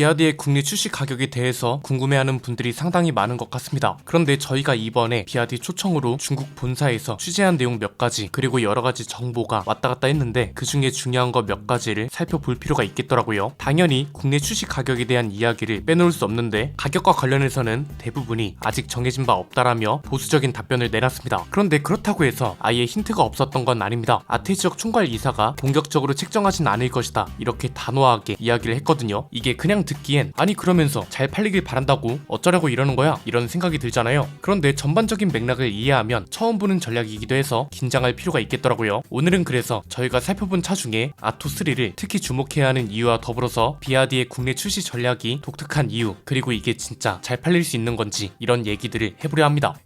비아디의 국내 출시 가격에 대해서 궁금해하는 분들이 상당히 많은 것 같습니다. 그런데 저희가 이번에 비아디 초청으로 중국 본사에서 취재한 내용 몇 가지 그리고 여러 가지 정보가 왔다 갔다 했는데 그 중에 중요한 거 몇 가지를 살펴볼 필요가 있겠더라고요. 당연히 국내 출시 가격에 대한 이야기를 빼놓을 수 없는데 가격과 관련해서는 대부분이 아직 정해진 바 없다라며 보수적인 답변을 내놨습니다. 그런데 그렇다고 해서 아예 힌트가 없었던 건 아닙니다. 아태지역 총괄 이사가 공격적으로 책정하진 않을 것이다 이렇게 단호하게 이야기를 했거든요. 이게 그냥 듣기엔 아니 그러면서 잘 팔리길 바란다고 어쩌라고 이러는 거야? 이런 생각이 들잖아요. 그런데 전반적인 맥락을 이해하면 처음 보는 전략이기도 해서 긴장할 필요가 있겠더라고요. 오늘은 그래서 저희가 살펴본 차 중에 아토3를 특히 주목해야 하는 이유와 더불어서 비아디의 국내 출시 전략이 독특한 이유 그리고 이게 진짜 잘 팔릴 수 있는 건지 이런 얘기들을 해보려 합니다.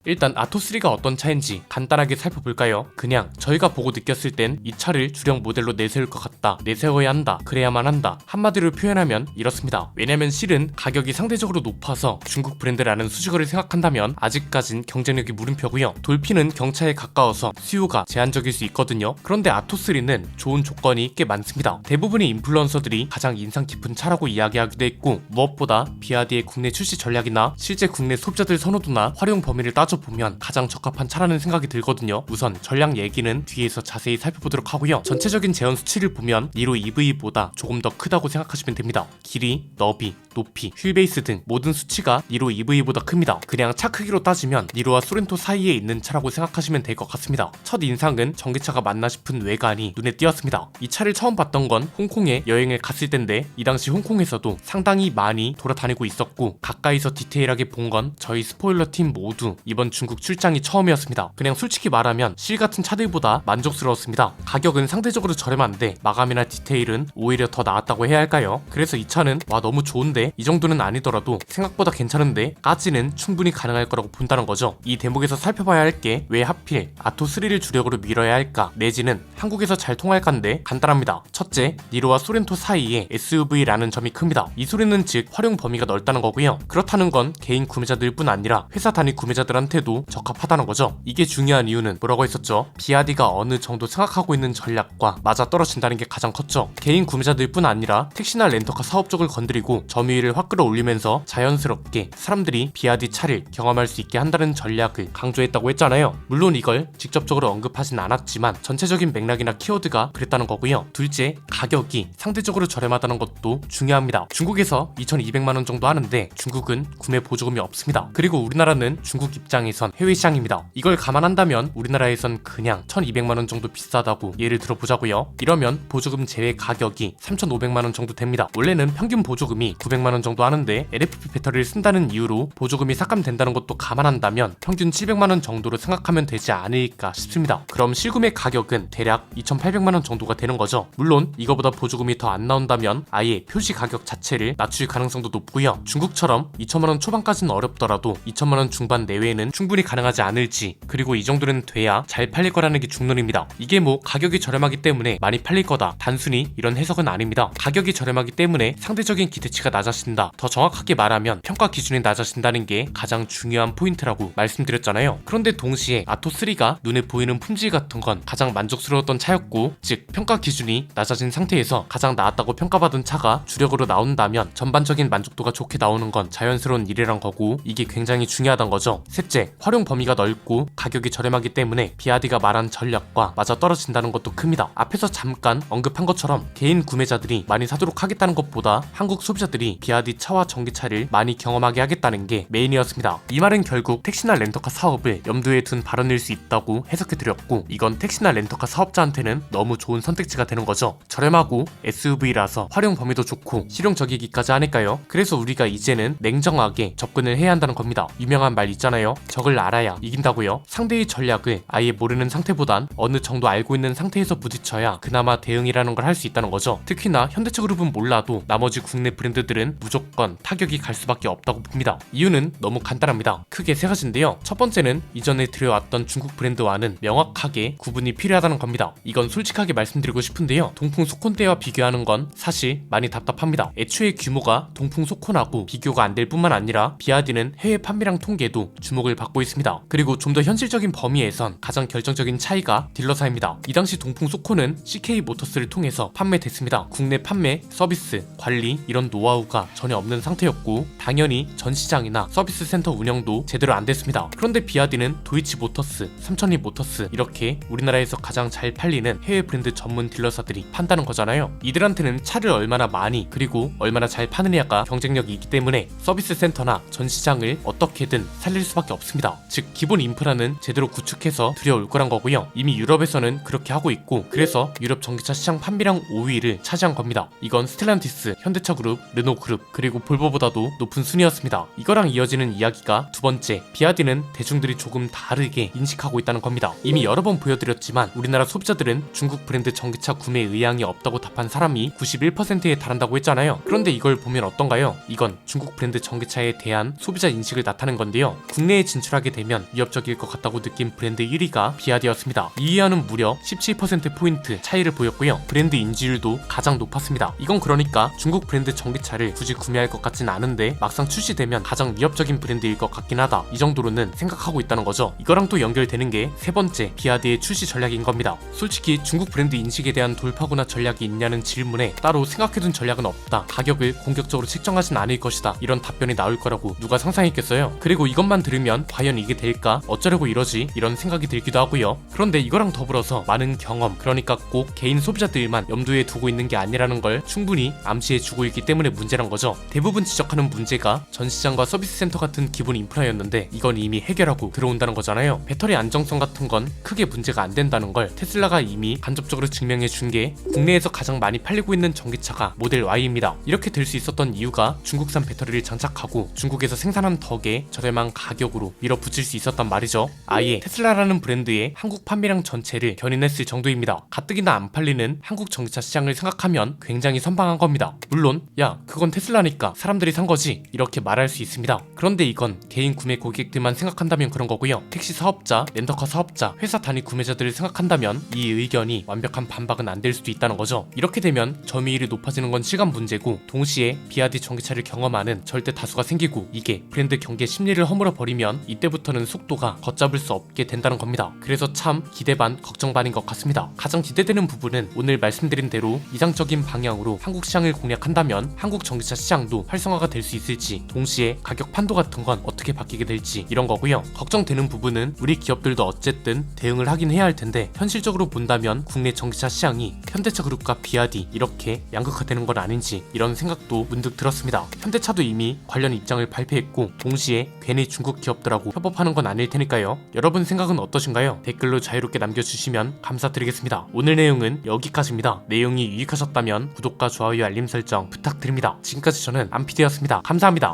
일단 아토3가 어떤 차인지 간단하게 살펴볼까요? 그냥 저희가 보고 느꼈을 땐 이 차를 주력 모델로 내세울 것 같다, 내세워야 한다, 그래야만 한다 한마디로 표현하면 이렇습니다. 왜냐면 실은 가격이 상대적으로 높아서 중국 브랜드라는 수식어를 생각한다면 아직까진 경쟁력이 물음표고요. 돌핀은 경차에 가까워서 수요가 제한적일 수 있거든요. 그런데 아토3는 좋은 조건이 꽤 많습니다. 대부분의 인플루언서들이 가장 인상 깊은 차라고 이야기하기도 했고 무엇보다 비아디의 국내 출시 전략이나 실제 국내 소비자들 선호도나 활용 범위를 보면 가장 적합한 차라는 생각이 들거든요. 우선 전략 얘기는 뒤에서 자세히 살펴보도록 하고요. 전체적인 제원 수치를 보면 니로 EV보다 조금 더 크다고 생각하시면 됩니다. 길이, 너비, 높이, 휠베이스 등 모든 수치가 니로 EV보다 큽니다. 그냥 차 크기로 따지면 니로와 소렌토 사이에 있는 차라고 생각하시면 될 것 같습니다. 첫 인상은 전기차가 맞나 싶은 외관이 눈에 띄었습니다. 이 차를 처음 봤던 건 홍콩에 여행을 갔을 텐데 이 당시 홍콩에서도 상당히 많이 돌아다니고 있었고 가까이서 디테일하게 본 건 저희 스포일러 팀 모두 이번 중국 출장이 처음이었습니다. 그냥 솔직히 말하면 실 같은 차들보다 만족스러웠습니다. 가격은 상대적으로 저렴한데 마감이나 디테일은 오히려 더 나았다고 해야 할까요? 그래서 이 차는 와 너무 좋은데 이 정도는 아니더라도 생각보다 괜찮은데 까지는 충분히 가능할 거라고 본다는 거죠. 이 대목에서 살펴봐야 할 게 왜 하필 아토3를 주력으로 밀어야 할까 내지는 한국에서 잘 통할까인데 간단합니다. 첫째, 니로와 소렌토 사이에 SUV라는 점이 큽니다. 이 소리는 즉 활용 범위가 넓다는 거고요. 그렇다는 건 개인 구매자들 뿐 아니라 회사 단위 구매자들한테도 적합하다는 거죠. 이게 중요한 이유는 뭐라고 했었죠? 비아디가 어느 정도 생각하고 있는 전략과 맞아떨어진다는 게 가장 컸죠. 개인 구매자들 뿐 아니라 택시나 렌터카 사업 쪽을 건드리고 점유율을 확 끌어올리면서 자연스럽게 사람들이 비아디 차를 경험할 수 있게 한다는 전략을 강조했다고 했잖아요. 물론 이걸 직접적으로 언급하진 않았지만 전체적인 맥락이나 키워드가 그랬다는 거고요. 둘째, 가격이 상대적으로 저렴하다는 것도 중요합니다. 중국에서 2,200만원 정도 하는데 중국은 구매 보조금이 없습니다. 그리고 우리나라는 중국 입장에선 해외 시장입니다. 이걸 감안한다면 우리나라에선 그냥 1,200만원 정도 비싸다고 예를 들어보자고요. 이러면 보조금 제외 가격이 3,500만원 정도 됩니다. 원래는 평균 보조금이 900만원 정도 하는데 LFP 배터리를 쓴다는 이유로 보조금이 삭감된다는 것도 감안한다면 평균 700만원 정도로 생각하면 되지 않을까 싶습니다. 그럼 실구매 가격은 대략 2,800만원 정도가 되는 거죠. 물론 이거보다 보조금이 더 안 나온다면 아예 표시 가격 자체를 낮출 가능성도 높고요. 중국처럼 2,000만원 초반까지는 어렵더라도 2,000만원 중반 내외에는 충분히 가능하지 않을지 그리고 이 정도는 돼야 잘 팔릴 거라는 게 중론입니다. 이게 뭐 가격이 저렴하기 때문에 많이 팔릴 거다 단순히 이런 해석은 아닙니다. 가격이 저렴하기 때문에 상대적인 기대치가 낮아진다. 더 정확하게 말하면 평가 기준이 낮아진다는 게 가장 중요한 포인트라고 말씀드렸잖아요. 그런데 동시에 아토3가 눈에 보이는 품질 같은 건 가장 만족스러웠던 차였고 즉 평가 기준이 낮아진 상태에서 가장 나았다고 평가받은 차가 주력으로 나온다면 전반적인 만족도가 좋게 나오는 건 자연스러운 일이란 거고 이게 굉장히 중요하단 거죠. 셋째, 활용 범위가 넓고 가격이 저렴하기 때문에 비아디가 말한 전략과 맞아떨어진다는 것도 큽니다. 앞에서 잠깐 언급한 것처럼 개인 구매자들이 많이 사도록 하겠다는 것보다 한국 소비자들이 비아디 차와 전기차를 많이 경험하게 하겠다는 게 메인이었습니다. 이 말은 결국 택시나 렌터카 사업을 염두에 둔 발언일 수 있다고 해석해드렸고 이건 택시나 렌터카 사업자한테는 너무 좋은 선택지가 되는 거죠. 저렴하고 SUV라서 활용 범위도 좋고 실용적이기까지 하니까요. 그래서 우리가 이제는 냉정하게 접근을 해야 한다는 겁니다. 유명한 말 있잖아요. 적을 알아야 이긴다고요. 상대의 전략을 아예 모르는 상태보단 어느 정도 알고 있는 상태에서 부딪혀야 그나마 대응이라는 걸 할 수 있다는 거죠. 특히나 현대차그룹은 몰라도 나머지 국내 브랜드들은 무조건 타격이 갈 수밖에 없다고 봅니다. 이유는 너무 간단합니다. 크게 세 가지인데요. 첫 번째는 이전에 들여왔던 중국 브랜드와는 명확하게 구분이 필요하다는 겁니다. 이건 솔직하게 말씀드리고 싶은데요. 동풍 소콘대와 비교하는 건 사실 많이 답답합니다. 애초에 규모가 동풍 소콘하고 비교가 안 될 뿐만 아니라 비아디는 해외 판매량 통계도 주목을 주목을 받고 있습니다. 그리고 좀 더 현실적인 범위에선 가장 결정적인 차이가 딜러사입니다. 이 당시 동풍 소코는 CK 모터스를 통해서 판매됐습니다. 국내 판매, 서비스, 관리 이런 노하우가 전혀 없는 상태였고 당연히 전 시장이나 서비스 센터 운영도 제대로 안 됐습니다. 그런데 비아디는 도이치 모터스, 삼천리 모터스 이렇게 우리나라에서 가장 잘 팔리는 해외 브랜드 전문 딜러사들이 판다는 거잖아요. 이들한테는 차를 얼마나 많이 그리고 얼마나 잘 파느냐가 경쟁력이 있기 때문에 서비스 센터나 전 시장을 어떻게든 살릴 수밖에 없습니다. 즉 기본 인프라는 제대로 구축해서 들여올 거란 거고요. 이미 유럽에서는 그렇게 하고 있고 그래서 유럽 전기차 시장 판매량 5위를 차지한 겁니다. 이건 스텔란티스, 현대차그룹, 르노그룹 그리고 볼보보다도 높은 순위였습니다. 이거랑 이어지는 이야기가 두 번째, 비아디는 대중들이 조금 다르게 인식하고 있다는 겁니다. 이미 여러 번 보여드렸지만 우리나라 소비자들은 중국 브랜드 전기차 구매 의향이 없다고 답한 사람이 91%에 달한다고 했잖아요. 그런데 이걸 보면 어떤가요? 이건 중국 브랜드 전기차에 대한 소비자 인식을 나타낸 건데요. 국내에 진출하게 되면 위협적일 것 같다고 느낀 브랜드 1위가 비아디였습니다. 2위와는 무려 17%포인트 차이를 보였고요. 브랜드 인지율도 가장 높았습니다. 이건 그러니까 중국 브랜드 전기차를 굳이 구매할 것 같진 않은데 막상 출시되면 가장 위협적인 브랜드일 것 같긴 하다. 이 정도로는 생각하고 있다는 거죠. 이거랑 또 연결되는 게 세 번째, 비아디의 출시 전략인 겁니다. 솔직히 중국 브랜드 인식에 대한 돌파구나 전략이 있냐는 질문에 따로 생각해둔 전략은 없다. 가격을 공격적으로 책정하진 않을 것이다. 이런 답변이 나올 거라고 누가 상상했겠어요? 그리고 이것만 들으면 과연 이게 될까? 어쩌려고 이러지? 이런 생각이 들기도 하고요. 그런데 이거랑 더불어서 많은 경험, 그러니까 꼭 개인 소비자들만 염두에 두고 있는 게 아니라는 걸 충분히 암시해주고 있기 때문에 문제란 거죠. 대부분 지적하는 문제가 전시장과 서비스 센터 같은 기본 인프라였는데 이건 이미 해결하고 들어온다는 거잖아요. 배터리 안정성 같은 건 크게 문제가 안 된다는 걸 테슬라가 이미 간접적으로 증명해 준 게 국내에서 가장 많이 팔리고 있는 전기차가 모델 Y입니다. 이렇게 될 수 있었던 이유가 중국산 배터리를 장착하고 중국에서 생산한 덕에 저렴한 가격으로 밀어붙일 수 있었단 말이죠. 아예 테슬라라는 브랜드의 한국 판매량 전체를 견인했을 정도입니다. 가뜩이나 안 팔리는 한국 전기차 시장을 생각하면 굉장히 선방한 겁니다. 물론 야 그건 테슬라니까 사람들이 산 거지 이렇게 말할 수 있습니다. 그런데 이건 개인 구매 고객들만 생각한다면 그런 거고요. 택시 사업자, 렌터카 사업자, 회사 단위 구매자들을 생각한다면 이 의견이 완벽한 반박은 안 될 수도 있다는 거죠. 이렇게 되면 점유율이 높아지는 건 시간 문제고 동시에 비아디 전기차를 경험하는 절대 다수가 생기고 이게 브랜드 경계 심리를 허물어 버리면 이때부터는 속도가 걷잡을 수 없게 된다는 겁니다. 그래서 참 기대 반 걱정 반인 것 같습니다. 가장 기대되는 부분은 오늘 말씀드린 대로 이상적인 방향으로 한국 시장을 공략한다면 한국 전기차 시장도 활성화가 될 수 있을지 동시에 가격 판도 같은 건 어떻게 바뀌게 될지 이런 거고요. 걱정되는 부분은 우리 기업들도 어쨌든 대응을 하긴 해야 할 텐데 현실적으로 본다면 국내 전기차 시장이 현대차 그룹과 비아디 이렇게 양극화되는 건 아닌지 이런 생각도 문득 들었습니다. 현대차도 이미 관련 입장을 발표했고 동시에 괜히 중국 기업들하고 협업하는 건 아닐 테니까요. 여러분 생각은 어떠신가요? 댓글로 자유롭게 남겨주시면 감사드리겠습니다. 오늘 내용은 여기까지입니다. 내용이 유익하셨다면 구독과 좋아요 알림 설정 부탁드립니다. 지금까지 저는 안피디였습니다. 감사합니다.